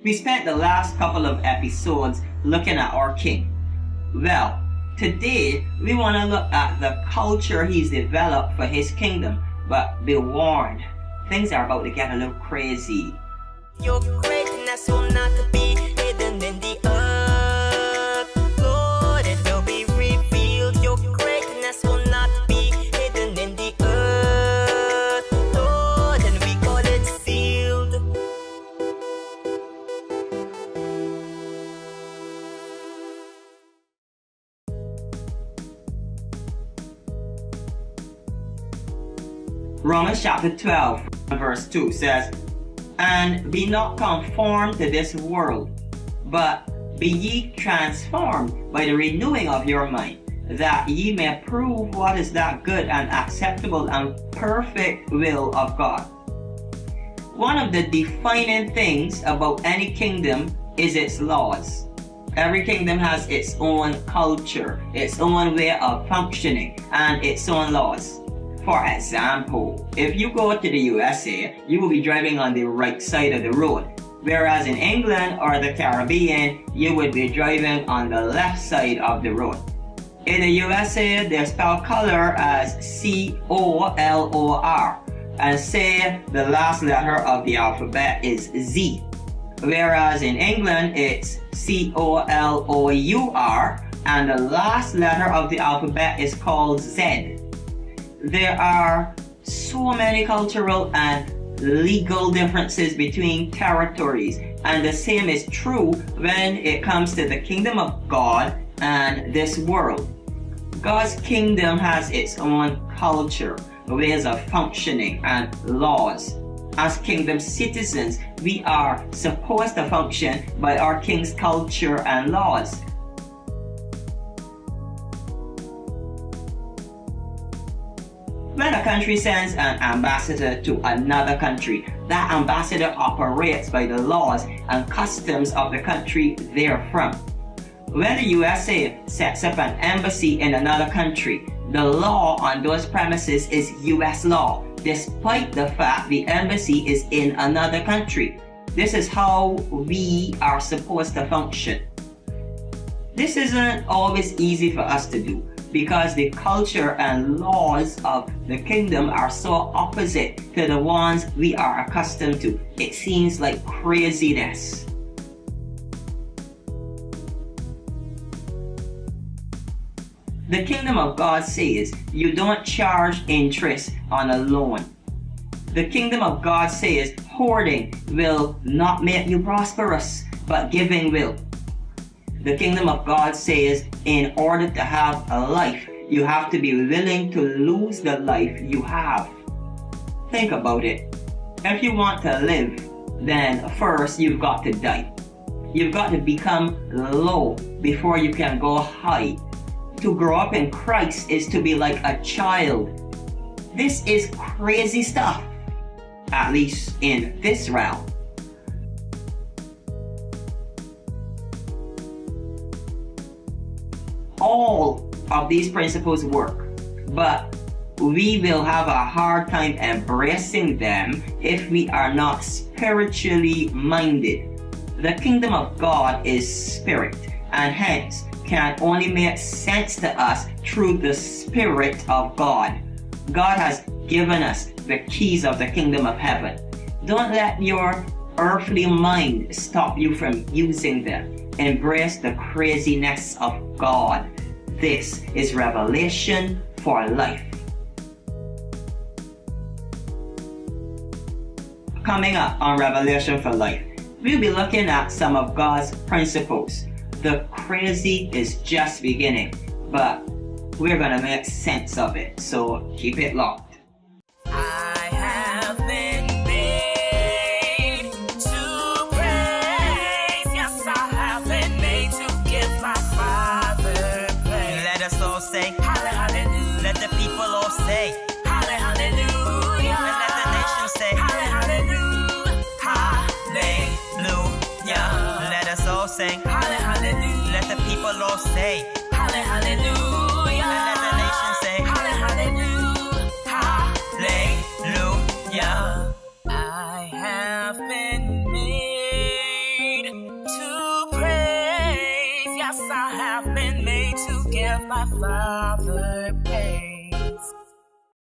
We spent the last couple of episodes looking at our king. Well, today we want to look at the culture he's developed for his kingdom. But be warned, things are about to get a little crazy. Your greatness will not be hidden in the earth. Lord, it will be revealed. Your greatness will not be hidden in the earth. Lord, and we call it sealed. Romans chapter 12, verse 2 says, "And be not conformed to this world, but be ye transformed by the renewing of your mind, that ye may prove what is that good and acceptable and perfect will of God." One of the defining things about any kingdom is its laws. Every kingdom has its own culture, its own way of functioning, and its own laws. For example, if you go to the USA, you will be driving on the right side of the road, whereas in England or the Caribbean, you would be driving on the left side of the road. In the USA, they spell color as C-O-L-O-R, and say the last letter of the alphabet is Z, whereas in England, it's C-O-L-O-U-R, and the last letter of the alphabet is called Z. There are so many cultural and legal differences between territories, and the same is true when it comes to the kingdom of God and this world. God's kingdom has its own culture, ways of functioning, and laws. As kingdom citizens, we are supposed to function by our king's culture and laws. When a country sends an ambassador to another country, that ambassador operates by the laws and customs of the country they're from. When the USA sets up an embassy in another country, the law on those premises is US law, despite the fact the embassy is in another country. This is how we are supposed to function. This isn't always easy for us to do, because the culture and laws of the kingdom are so opposite to the ones we are accustomed to. It seems like craziness. The kingdom of God says you don't charge interest on a loan. The kingdom of God says hoarding will not make you prosperous, but giving will. The kingdom of God says in order to have a life, you have to be willing to lose the life you have. Think about it. If you want to live, then first you've got to die. You've got to become low before you can go high. To grow up in Christ is to be like a child. This is crazy stuff, at least in this realm. All of these principles work, but we will have a hard time embracing them if we are not spiritually minded. The kingdom of God is spirit, and hence can only make sense to us through the Spirit of God. God has given us the keys of the kingdom of heaven. Don't let your earthly mind stop you from using them. Embrace the craziness of God. This is revelation for life. Coming up on Revelation for Life, we'll be looking at some of God's principles. The crazy is just beginning, but we're gonna make sense of it, so keep it locked. I have been made to praise. Yes, I have been made to give my Father praise. Let us all say hallelujah. Let the people all say hallelujah. And let the nation say hallelujah. Hallelujah. Let us all sing hallelujah. Let the people all say hallelujah. And let the nation say hallelujah. Hallelujah. I have been made Yes, I have been made to give my Father praise.